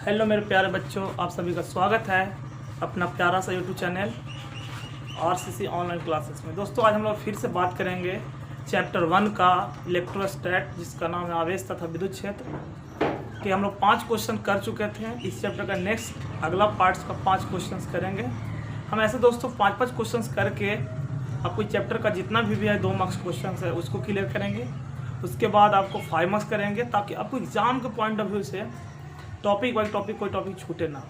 Hello मेरे प्यारे बच्चों, आप सभी का स्वागत है अपना प्यारा सा YouTube channel RCC online classes में। दोस्तों आज हम लोग फिर से बात करेंगे चैप्टर 1 का इलेक्ट्रोस्टैट, जिसका नाम है आवेश तथा विद्युत क्षेत्र के। हम लोग 5 क्वेश्चन कर चुके थे। इस चैप्टर का नेक्स्ट अगला पार्ट्स का 5 क्वेश्चन करेंगे हम। ऐसे दोस्तों 5-5 क्वेश्चन करके आपको चैप्टर का जितना भी है 2 मार्क्स क्वेश्चन है उसको क्लियर करेंगे। उसके बाद आपको 5 मार्क्स करेंगे, ताकि आपको एग्जाम के पॉइंट ऑफ व्यू से टॉपिक बाई टॉपिक कोई टॉपिक छूटे ना।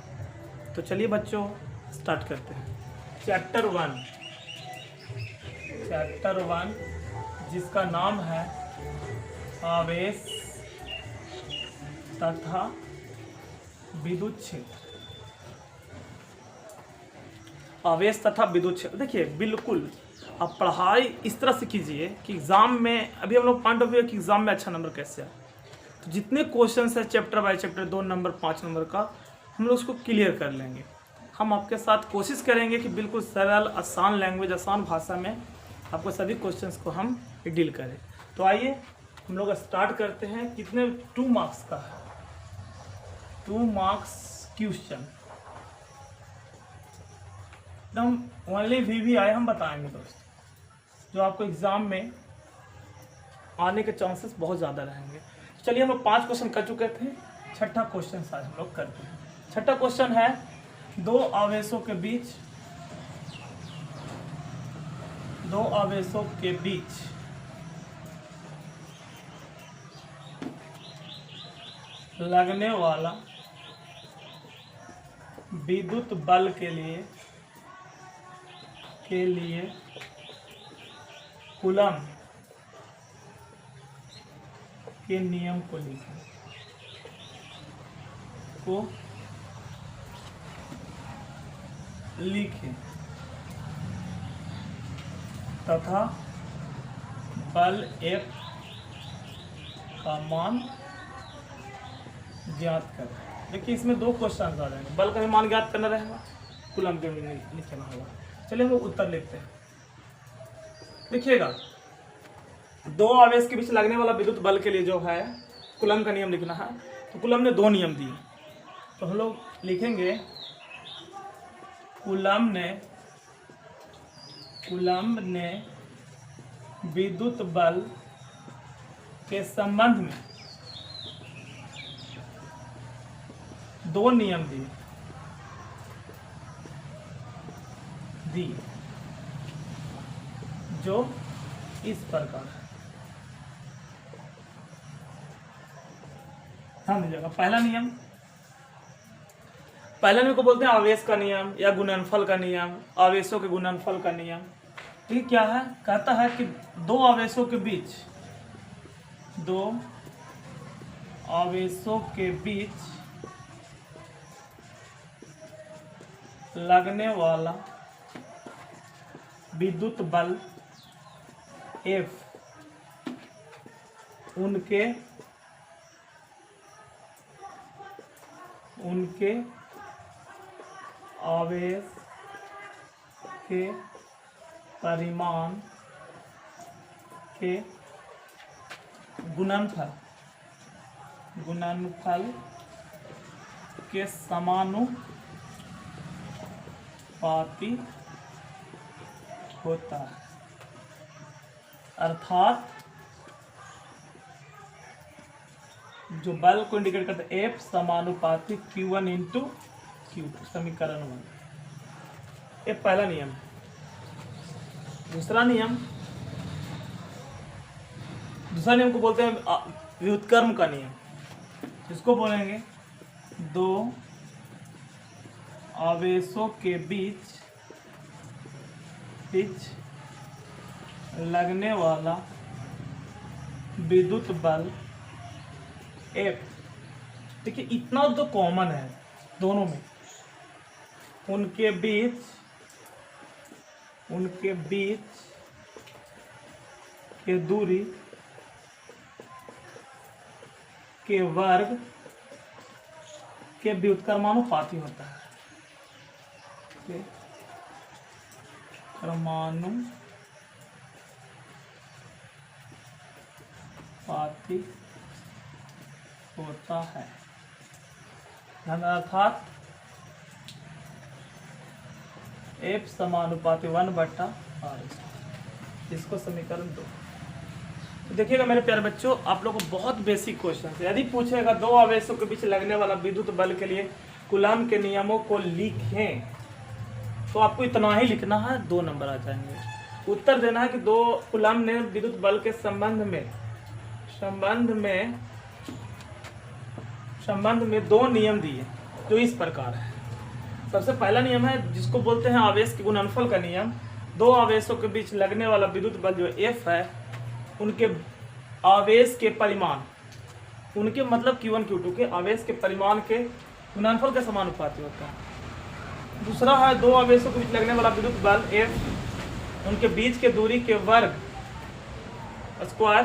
तो चलिए बच्चों स्टार्ट करते हैं। चैप्टर 1 जिसका नाम है आवेश तथा विद्युत क्षेत्र। आवेश तथा विद्युत क्षेत्र, देखिए बिल्कुल आप पढ़ाई इस तरह से कीजिए कि एग्जाम में, अभी हम लोग पॉइंट ऑफ व्यू कि एग्जाम में अच्छा नंबर कैसे आए। तो जितने क्वेश्चन है chapter by chapter 2 number 5 number का, हम लोग उसको क्लियर कर लेंगे। हम आपके साथ कोशिश करेंगे कि बिल्कुल सरल आसान लैंग्वेज, आसान भाषा में आपको सभी क्वेश्चंस को हम डील करें। तो आइए हम लोग स्टार्ट करते हैं। कितने 2 मार्क्स का है, 2 मार्क्स क्वेश्चन एकदम ओनली भी आए हम बताएंगे दोस्तों, जो आपको एग्जाम में आने के चांसेस बहुत ज़्यादा रहेंगे। चलिए हम लोग 5 क्वेश्चन कर चुके थे, छठा क्वेश्चन आज हम लोग करते हैं। छठा क्वेश्चन है 2 आवेशों के बीच लगने वाला विद्युत बल के लिए कूलम के नियम को लिखें तथा बल F का मान ज्ञात करें। देखिए इसमें 2 क्वेश्चन आ जाएंगे। बल का भी मान ज्ञात करना रहेगा, कूलम के भी लिखना होगा। चलिए हम लोग उत्तर लिखते हैं। देखिएगा 2 आवेश के बीच लगने वाला विद्युत बल के लिए जो है कूलम का नियम लिखना है। तो कूलम ने 2 नियम दिए, तो हम लोग लिखेंगे कूलम ने विद्युत बल के संबंध में 2 नियम दिए जो इस प्रकार है। ध्यान दीजिएगा, पहला नियम को बोलते हैं आवेश का नियम या गुणनफल का नियम, आवेशों के गुणनफल का नियम। ये क्या है? कहता है कि 2 आवेशों के बीच लगने वाला विद्युत बल F उनके आवेश के परिमाण के गुणनफल के समानुपाती होता है। अर्थात जो बल को इंडिकेट करता है F समानुपाती Q1 इंटू Q2, समीकरण 1। ये पहला नियम है। दूसरा नियम को बोलते हैं व्युत्क्रम का नियम। इसको बोलेंगे 2 आवेशों के बीच लगने वाला विद्युत बल F। देखिए इतना तो कॉमन है दोनों में, उनके बीच के दूरी के वर्ग के व्युत्क्रमानुपाती होता है। क्रमानुपाती होता है। अर्थात F समानुपाती 1/r। इसको समीकरण 2। तो देखिएगा मेरे प्यारे बच्चों, आप लोगों को बहुत बेसिक क्वेश्चन है। यदि पूछेगा दो आवेशों के बीच लगने वाला विद्युत बल के लिए कूलॉम के नियमों को लिखें, तो आपको इतना ही लिखना है, 2 नंबर आ जाएंगे। उत्तर देना है कि दो कूलॉम ने विद्युत बल के संबंध में 2 नियम दिए जो इस प्रकार है। सबसे पहला नियम है जिसको बोलते हैं आवेश के गुणनफल का नियम। दो आवेशों के बीच लगने वाला विद्युत बल जो F है, उनके आवेश के परिमाण, उनके मतलब Q1 Q2 के आवेश के परिमाण के गुणनफल के समानुपाती होता है। दूसरा है दो आवेशों के बीच लगने वाला विद्युत बल F, उनके बीच के दूरी के वर्ग स्क्वायर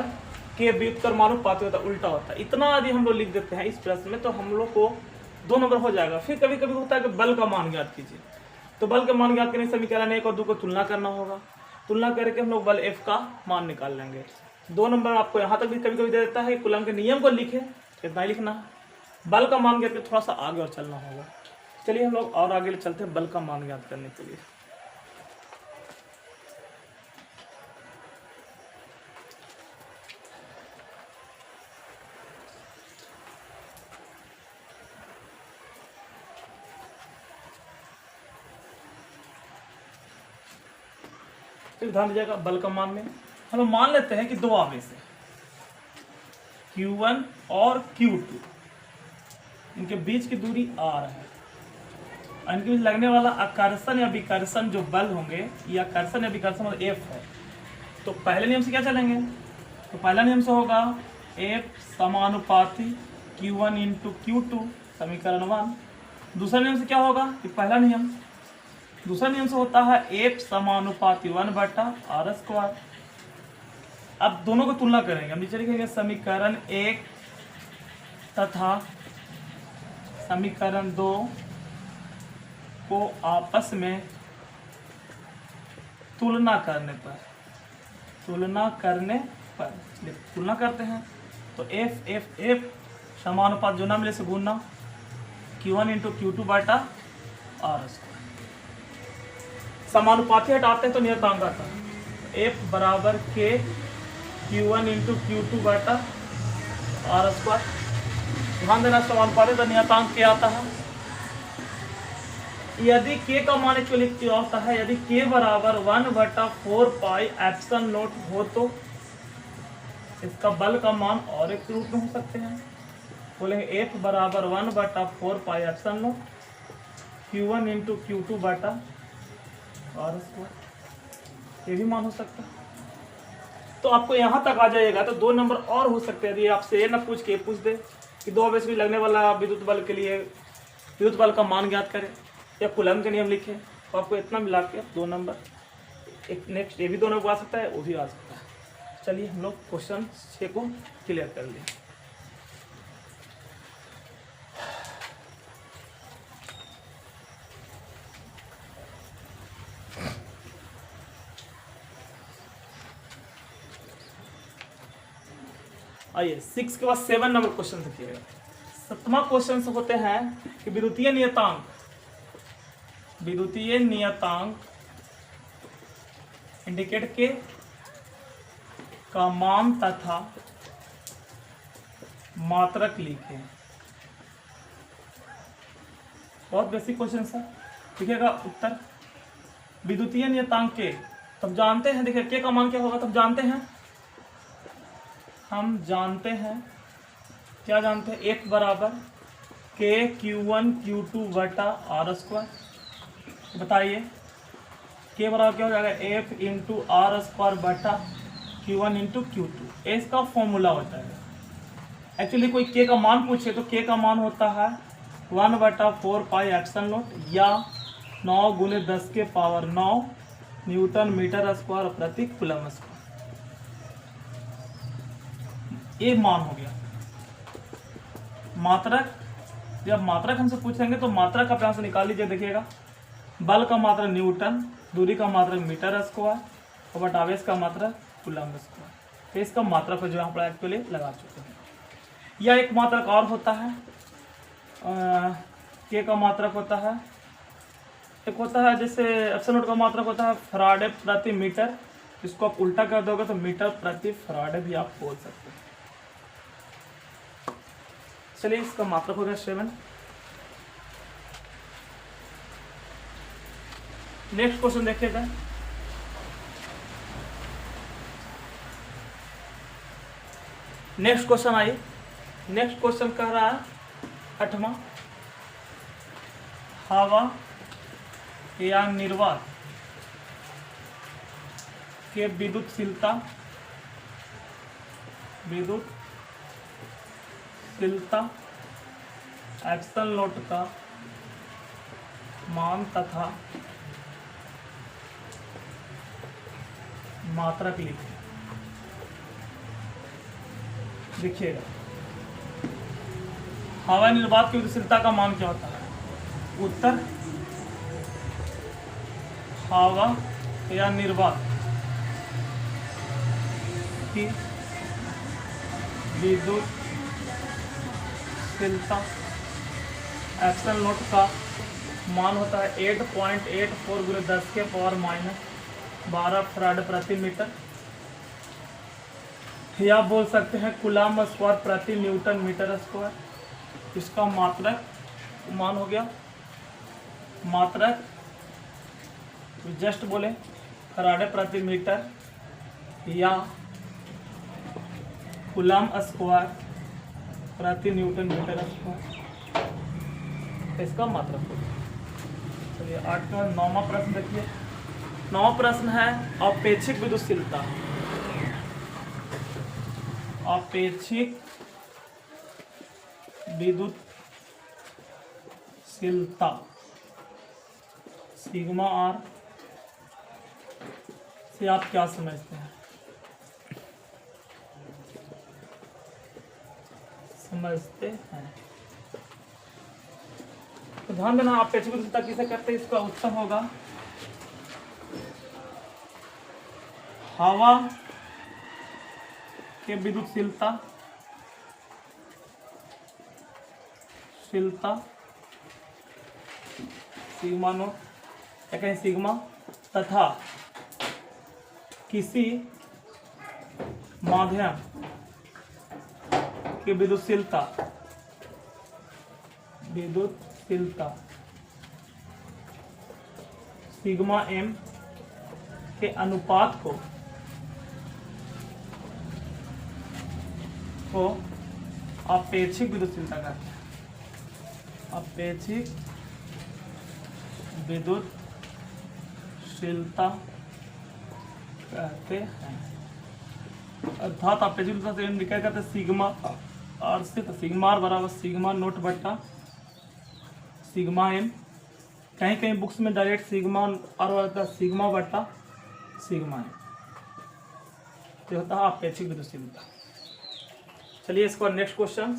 के व्युत्क्रमानुपाती होता है, उल्टा होता है। इतना यदि हम लोग लिख देते हैं इस प्रश्न में तो हम लोग को 2 नंबर हो जाएगा। फिर कभी कभी होता है कि बल का मान ज्ञात कीजिए, तो बल का मान ज्ञात करने के समीकरण 1 और 2 को तुलना करना होगा। तुलना करके हम लोग बल F का मान निकाल लेंगे। 2 नंबर आपको यहाँ तक भी कभी कभी दे देता है, कूलॉम के नियम को लिखे, इतना ही लिखना है। बल का मान ज्ञात करके थोड़ा सा आगे और चलना होगा। चलिए हम लोग और आगे चलते हैं बल का मान ज्ञात करने के लिए। फिर ध्यान दीजिएगा, बल का मान में हम लोग मान लेते हैं कि 2 आवेश है Q1 और Q2, इनके बीच की दूरी R है। इनके बीच लगने वाला आकर्षण या विकर्षण जो बल होंगे, या आकर्षण या विकर्षण मतलब F है। तो पहले नियम से क्या चलेंगे, तो पहला नियम से होगा F समानुपाती Q1 × Q2 समीकरण 1। दूसरा नियम से क्या होगा कि दूसरा नियम से होता है F समानुपाती 1/r²। अब दोनों को तुलना करेंगे, हम नीचे लिखेंगे समीकरण 1 तथा समीकरण 2 को आपस में तुलना करने पर तुलना करते हैं तो F समानुपात जो ना मिले से गुणना Q1 × Q2/r²। समानुपाती हटाते हैं तो नियतांक आता है F बराबर K Q1 × Q2/r²। ध्यान देना, समानुपाती तो नियतांक क्या आता है। यदि K का मान एक्चुअली क्या होता है, यदि K बराबर 1/4πε0 हो तो इसका बल का मान और एक रूप में हो सकते हैं। बोलेंगे F बराबर 1/4πε0 Q1 × Q2/r²। ये भी मान हो सकता है। तो आपको यहाँ तक आ जाएगा तो 2 नंबर और हो सकते हैं। यदि आपसे ये ना पूछ के पूछ दे कि 2 आवेश में लगने वाला विद्युत बल के लिए विद्युत बल का मान ज्ञात करें या कूलॉम के नियम लिखें, तो आपको इतना मिला के 2 नंबर, एक नेक्स्ट ये भी 2 नंबर आ सकता है, वो भी आ सकता है। चलिए हम लोग क्वेश्चन 6 को क्लियर कर लिए। आइए 6 के बाद 7 नंबर क्वेश्चन देखिएगा। 7वां क्वेश्चन से होते हैं कि विद्युतीय नियतांक इंडिकेट के का मान तथा मात्रक लिखें। बहुत बेसिक क्वेश्चन है। देखिएगा उत्तर, विद्युतीय नियतांक के तब जानते हैं, देखिए के का मान क्या होगा तब जानते हैं, हम जानते हैं क्या जानते हैं, F बराबर K Q1 Q2/r²। बताइए K बराबर क्या हो जाएगा, F × r²/Q1 × Q2। इसका फॉर्मूला होता है। एक्चुअली कोई K का मान पूछे तो K का मान होता है 1/4πε0 या 9 × 10⁹ न्यूटन मीटर स्क्वायर प्रति कूलम स्क्वायर। ये मान हो गया। मात्रक, जब मात्रक हमसे पूछेंगे तो मात्रक का प्रयास से निकाल लीजिए। देखिएगा बल का मात्रक न्यूटन, दूरी का मात्रक मीटर स्क्वायर और आवेश का मात्रक कूलम स्क्वायर। तो इसका मात्रक जो यहाँ पर एक्चुअली लगा चुके हैं। या एक मात्रक और होता है के का मात्रक होता है, एक होता है जैसे एप्सिलॉन नॉट का मात्रक होता है फराडे प्रति मीटर, इसको आप उल्टा कर दोगे तो मीटर प्रति फराडे भी आप बोल सकते हैं। चलिए इसका मात्रक हो गया 7। नेक्स्ट क्वेश्चन देखिएगा। Next question I. Next question कह रहा है 8वां, हवा या निर्वात के विद्युतशीलता एप्सिलॉन नॉट का मान तथा मात्रक लिखें। देखिएगा हवा निर्वात की विद्युतशीलता का मान क्या होता है। उत्तर हवा या निर्वात की विद्युतशीलता एप्सिलॉन नॉट का मान होता है 8.84 × 10⁻⁻12 फराड प्रति मीटर, या बोल सकते हैं कूलम स्क्वायर प्रति न्यूटन मीटर स्क्वायर। इसका मात्रक मान हो गया, मात्रक जस्ट बोले फराडे प्रति मीटर या कूलम स्क्वायर प्रति न्यूटन मीटर स्क्वायर, इसका मात्रक हो गया। चलिए 9वां प्रश्न देखिए। 9वां प्रश्न है अपेक्षिक विद्युतशीलता। अपेक्षिक विद्युतशीलता सिग्मा आर से आप क्या समझते हैं? तो ध्यान देना अपेक्षिक विद्युतशीलता किसे कहते हैं। इसका उत्तर होगा हवा के विद्युतशीलता सिग्मा नोट या कहें सिग्मा तथा किसी माध्यम की विद्युतशीलता सिग्मा एम के अनुपात को अपेक्षिक विद्युतशीलता कहते हैं। अपेक्षिक विद्युतशीलता कहते हैं। अर्थात अपेक्षिक विद्युतशीलता क्या कहते हैं सिग्मा आर से, तो सिग्मा आर बराबर सिग्मा नोट बट्टा सिग्मा एम। कहीं कहीं बुक्स में डायरेक्ट सिग्मा आर होता है सिग्मा बट्टा सिग्मा एम, तो होता है अपेक्षिक विद्युतशीलता। चलिए इसके बाद नेक्स्ट क्वेश्चन।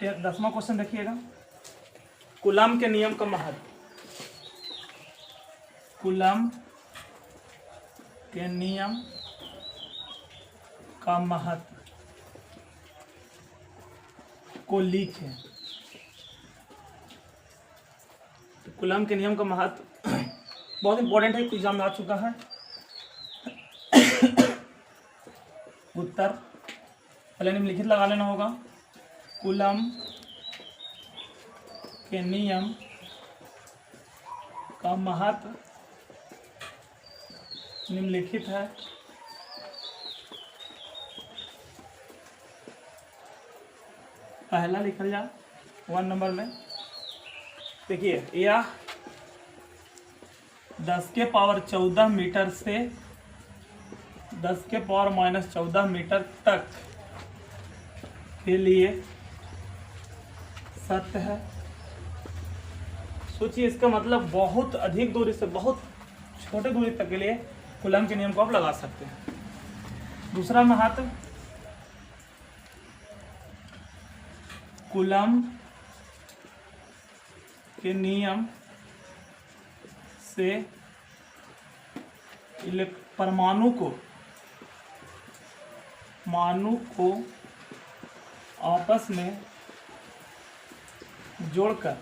एक 10वां क्वेश्चन देखिएगा। कूलम के नियम का महत्व। कूलम के नियम का महत्व को लिखें। कूलम के नियम का महत्व बहुत इंपॉर्टेंट है, एग्जाम में आ चुका है। उत्तर पहले निम्नलिखित लगा लेना होगा। कूलम के नियम का महत्व निम्नलिखित है। पहला लिखा जा 1 नंबर में देखिए, यह 10⁻14 मीटर से 10⁻−14 मीटर तक के लिए सत्य है। सोचिए, इसका मतलब बहुत अधिक दूरी से बहुत छोटे दूरी तक के लिए कूलम के नियम को आप लगा सकते हैं। दूसरा महत्व, कूलम के नियम से परमाणु को आपस में जोड़कर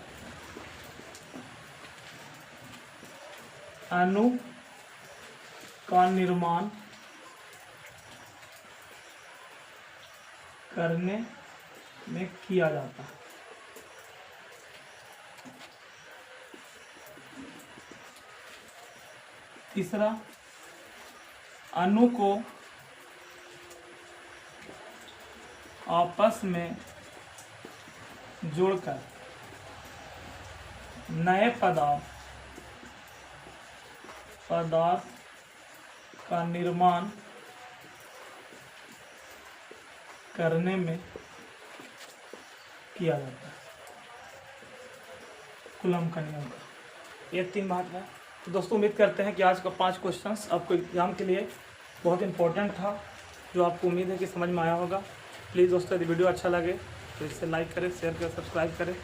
अणु का निर्माण करने में किया जाता है। तीसरा, अणु को आपस में जोड़कर नए पदार्थ का निर्माण करने में किया जाता है। कूलम का नियम का ये 3 बात है। तो दोस्तों उम्मीद करते हैं कि आज का 5 क्वेश्चंस आपको एग्जाम के लिए बहुत इंपॉर्टेंट था, जो आपको उम्मीद है कि समझ में आया होगा। प्लीज़ दोस्तों यदि वीडियो अच्छा लगे तो इसे लाइक करें, शेयर करें, सब्सक्राइब करें।